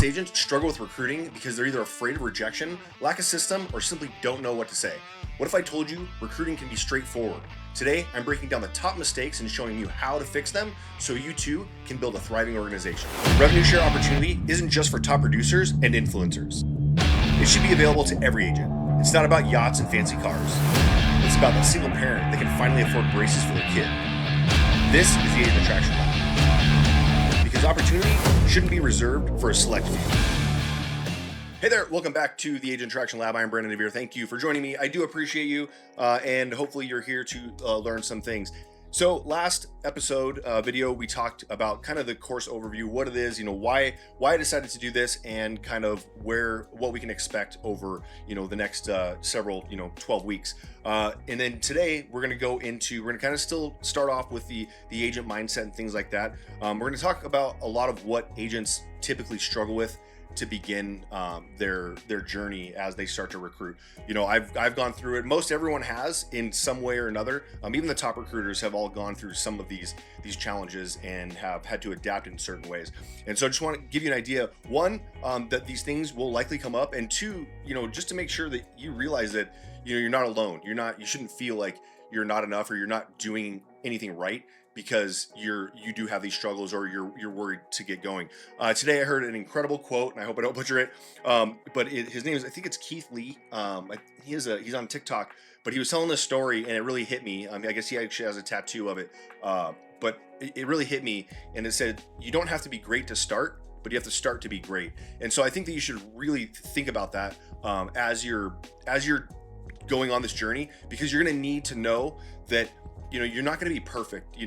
agents struggle with recruiting because they're either afraid of rejection, lack a system, or simply don't know what to say. What if I told you recruiting can be straightforward? Today, I'm breaking down the top mistakes and showing you how to fix them so you too can build a thriving organization. Revenue share opportunity isn't just for top producers and influencers. It should be available to every agent. It's not about yachts and fancy cars. It's about that single parent that can finally afford braces for their kid. This is the Agent Attraction Lab. Because opportunity shouldn't be reserved for a select few. Hey there, welcome back to the Agent Attraction Lab. I'm Brandon DeVere. Thank you for joining me. I do appreciate you, and hopefully you're here to learn some things. So last episode video, we talked about kind of the course overview, what it is, why I decided to do this, and kind of what we can expect over, the next several, 12 weeks. And then today we're going to kind of still start off with the agent mindset and things like that. We're going to talk about a lot of what agents typically struggle with to begin their journey as they start to recruit. I've gone through it. Most everyone has in some way or another. Even the top recruiters have all gone through some of these challenges and have had to adapt in certain ways. And so I just want to give you an idea, one, that these things will likely come up, and two, just to make sure that you realize that you're not alone. You shouldn't feel like you're not enough or you're not doing anything right because you do have these struggles or you're worried to get going. Today I heard an incredible quote, and I hope I don't butcher it. But his name is, I think it's Keith Lee. He's on TikTok, but he was telling this story and it really hit me. I guess he actually has a tattoo of it. But it really hit me, and it said, you don't have to be great to start, but you have to start to be great. And so I think that you should really think about that as you're going on this journey, because you're going to need to know that you're not going to be perfect.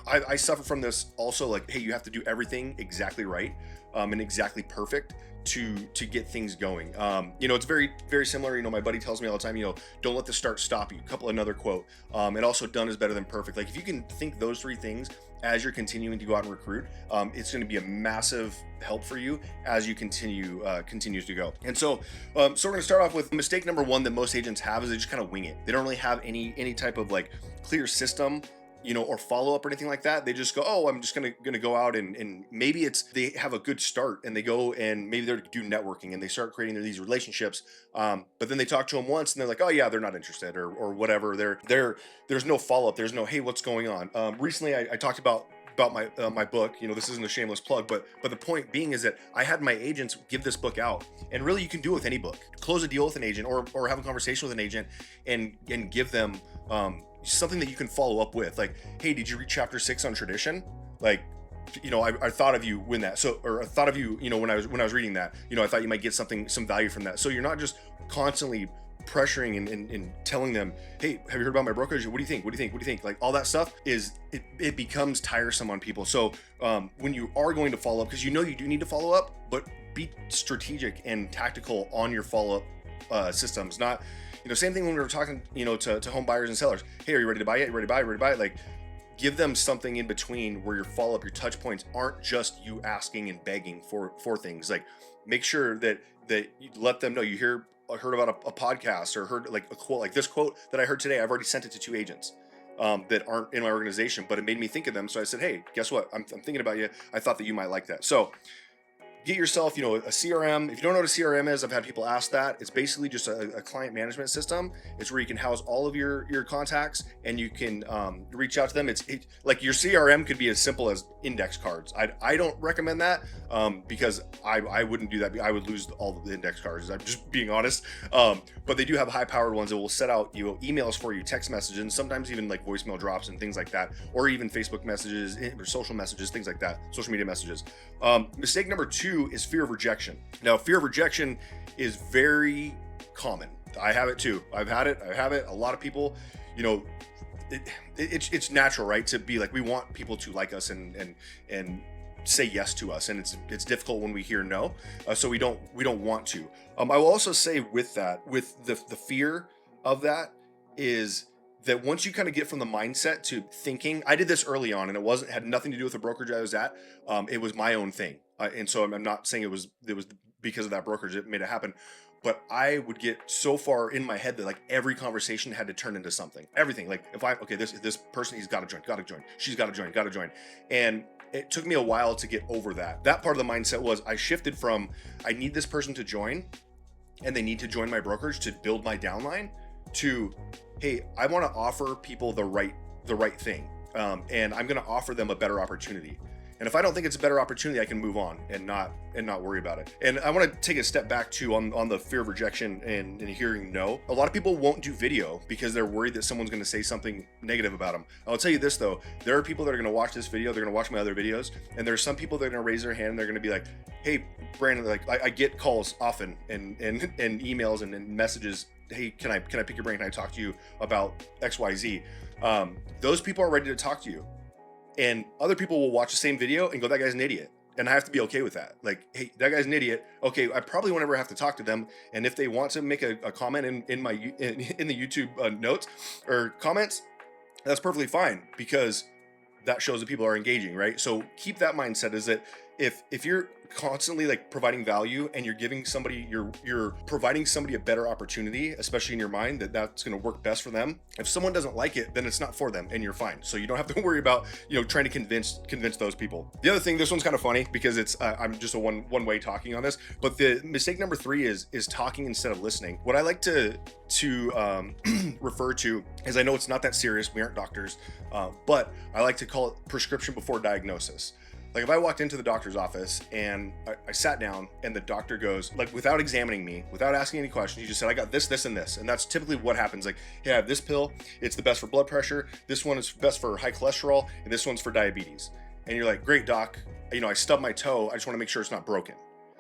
I suffer from this also, like, hey, you have to do everything exactly right and exactly perfect to get things going. It's very, very similar. My buddy tells me all the time, don't let the start stop you. Another quote. And also, done is better than perfect. Like, if you can think those three things as you're continuing to go out and recruit, it's going to be a massive help for you as you continues to go. And so we're going to start off with mistake number one that most agents have is they just kind of wing it. They don't really have any type of like clear system, or follow up or anything like that. They just go, oh, I'm just gonna go out and maybe they have a good start and they go and maybe they're do networking and they start creating these relationships. But then they talk to them once and they're like, oh yeah, they're not interested or whatever. There's no follow up. There's no, hey, what's going on? Recently I talked about my book. This isn't a shameless plug, but the point being is that I had my agents give this book out, and really you can do it with any book. Close a deal with an agent or have a conversation with an agent and give them something that you can follow up with, like, hey, did you read chapter 6 on tradition? Like, I thought of you when that. So, or I thought of you, when I was reading that, I thought you might get some value from that. So you're not just constantly pressuring and telling them, hey, have you heard about my brokerage? What do you think? What do you think? Like, all that stuff it becomes tiresome on people. So when you are going to follow up, because you do need to follow up, but be strategic and tactical on your follow up systems. Not, same thing when we were talking, to home buyers and sellers. Hey, are you ready to buy it? You ready to buy it? Like, give them something in between where your follow up, your touch points aren't just you asking and begging for things. Like, make sure that you let them know you heard about a podcast or heard like a quote, like this quote that I heard today. I've already sent it to 2 agents that aren't in my organization, but it made me think of them. So I said, hey, guess what? I'm thinking about you. I thought that you might like that. So get yourself, a CRM. If you don't know what a CRM is, I've had people ask that. It's basically just a client management system. It's where you can house all of your contacts and you can reach out to them. It's like your CRM could be as simple as index cards. I don't recommend that because I wouldn't do that. I would lose all of the index cards. I'm just being honest. But they do have high-powered ones that will set out emails for you, text messages, and sometimes even like voicemail drops and things like that, or even Facebook messages or social messages, things like that, social media messages. Mistake number 2 is fear of rejection. Now, fear of rejection is very common. I have it too. I have it. A lot of people, it's natural, right? To be like, we want people to like us and say yes to us, and it's difficult when we hear no. So we don't want to. I will also say with that, with the fear of that, is that once you kind of get from the mindset to thinking, I did this early on, and it had nothing to do with the brokerage I was at. It was my own thing. And so I'm not saying it was because of that brokerage that made it happen, but I would get so far in my head that like every conversation had to turn into something. Everything, like, if this person, he's got to join, she's got to join. And it took me a while to get over that. That part of the mindset was I shifted from I need this person to join and they need to join my brokerage to build my downline to, hey, I want to offer people the right thing. And I'm going to offer them a better opportunity. And if I don't think it's a better opportunity, I can move on and not worry about it. And I want to take a step back too on the fear of rejection and hearing no. A lot of people won't do video because they're worried that someone's going to say something negative about them. I'll tell you this though, there are people that are going to watch this video, they're going to watch my other videos, and there's some people that are going to raise their hand and they're going to be like, hey, Brandon, like I get calls often and emails and messages. Hey, can I pick your brain? Can I talk to you about XYZ? Those people are ready to talk to you. And other people will watch the same video and go, that guy's an idiot. And I have to be okay with that. Like, hey, that guy's an idiot. Okay, I probably won't ever have to talk to them. And if they want to make a comment in the YouTube notes or comments, that's perfectly fine, because that shows that people are engaging, right? So keep that mindset, is that if you're constantly like providing value and you're giving somebody, you're providing somebody a better opportunity, especially in your mind, that's going to work best for them. If someone doesn't like it, then it's not for them and you're fine. So you don't have to worry about, trying to convince those people. The other thing, this one's kind of funny because it's, I'm just a one way talking on this, but the mistake number 3 is talking instead of listening. What I like to refer to is, I know it's not that serious, we aren't doctors, but I like to call it prescription before diagnosis. Like if I walked into the doctor's office and I sat down and the doctor goes, like, without examining me, without asking any questions, he just said, I got this, this, and this. And that's typically what happens. Like, hey, I have this pill, it's the best for blood pressure. This one is best for high cholesterol. And this one's for diabetes. And you're like, great, doc. I stubbed my toe. I just want to make sure it's not broken.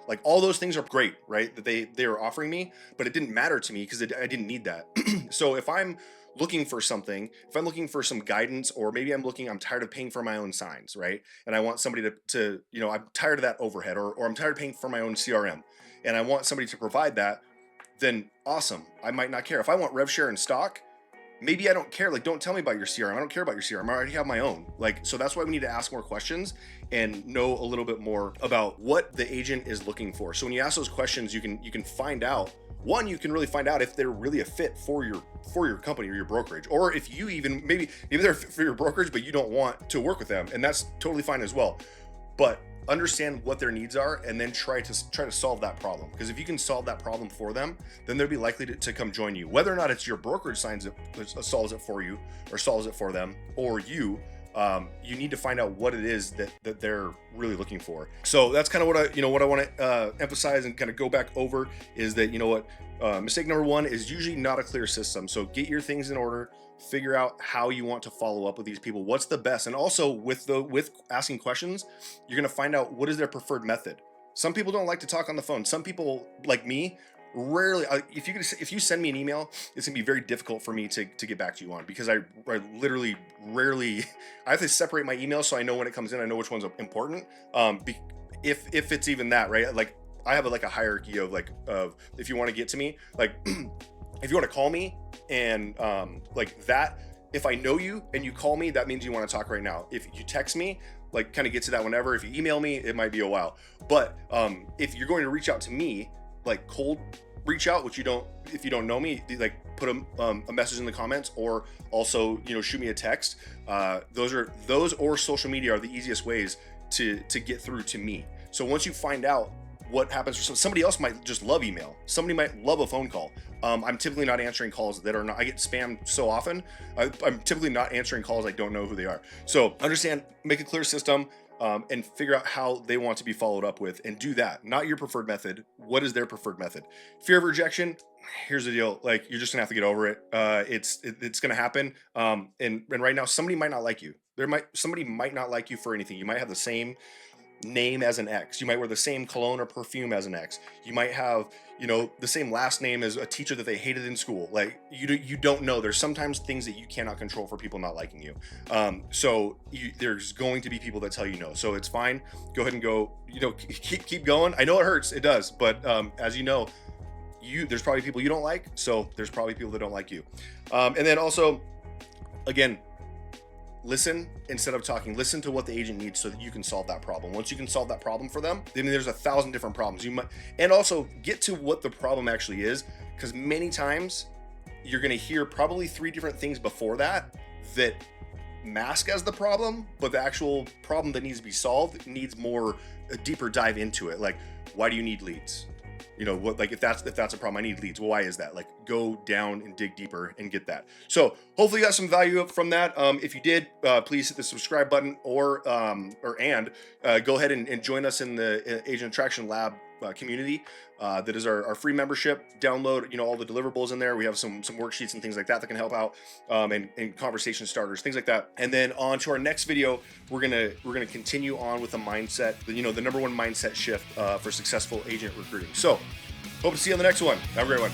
Like, all those things are great, right? That they were offering me, but it didn't matter to me because I didn't need that. So if I'm looking for something, if I'm looking for some guidance, or maybe I'm tired of paying for my own signs, right? And I want somebody to I'm tired of that overhead, or I'm tired of paying for my own CRM and I want somebody to provide that, then awesome. I might not care. If I want rev share in stock, maybe I don't care. Like, don't tell me about your CRM. I don't care about your CRM. I already have my own. Like, so that's why we need to ask more questions and know a little bit more about what the agent is looking for. So when you ask those questions, you can find out. One, you can really find out if they're really a fit for your company or your brokerage, or if you maybe they're fit for your brokerage, but you don't want to work with them, and that's totally fine as well. But understand what their needs are, and then try to solve that problem. Because if you can solve that problem for them, then they'll be likely to come join you. Whether or not it's your brokerage solves it for you, or solves it for them, or you need to find out what it is that they're really looking for. So that's kind of what I want to emphasize and kind of go back over, is that mistake number 1 is usually not a clear system. So get your things in order, figure out how you want to follow up with these people, what's the best. And also with asking questions, you're going to find out what is their preferred method. Some people don't like to talk on the phone. Some people, like me, rarely, if you send me an email, it's gonna be very difficult for me to get back to you on, because I literally rarely, I have to separate my emails so I know when it comes in, I know which one's important. If it's even that, right? Like, I have a hierarchy of if you want to get to me, like if you want to call me and that, if I know you and you call me, that means you want to talk right now. If you text me, like, kind of get to that whenever. If you email me, it might be a while. But if you're going to reach out to me, like cold reach out, if you don't know me, like put a message in the comments, or also shoot me a text. Those or social media are the easiest ways to get through to me. So once you find out what happens, for somebody else might just love email, somebody might love a phone call. I'm typically not answering calls that are not, I get spammed so often. I'm typically not answering calls I don't know who they are. So understand, make a clear system, and figure out how they want to be followed up with, and do that. Not your preferred method. What is their preferred method? Fear of rejection. Here's the deal. Like, you're just gonna have to get over it. It's gonna happen. And right now, somebody might not like you. Somebody might not like you for anything. You might have the same name as an ex. You might wear the same cologne or perfume as an ex. You might have, the same last name as a teacher that they hated in school. Like, you don't know. There's sometimes things that you cannot control for people not liking you. There's going to be people that tell you no. So it's fine. Go ahead and go, keep going. I know it hurts. It does. But as you know, there's probably people you don't like. So there's probably people that don't like you. And then also, again, listen instead of talking. Listen to what the agent needs so that you can solve that problem. Once you can solve that problem for them, then there's 1,000 different problems. And also get to what the problem actually is, because many times you're going to hear probably 3 different things before that mask as the problem, but the actual problem that needs to be solved needs more a deeper dive into it. Like, why do you need leads? You know what, like if that's a problem, I need leads. Well, why is that? Like, go down and dig deeper and get that. So hopefully you got some value from that. If you did, please hit the subscribe button or go ahead and join us in the Agent Attraction Lab community. That is our free membership. Download, you know, all the deliverables in there. We have some worksheets and things like that can help out, and conversation starters, things like that. And then on to our next video, we're gonna continue on with the mindset, you know, the #1 mindset shift for successful agent recruiting. So hope to see you on the next one. Have a great one.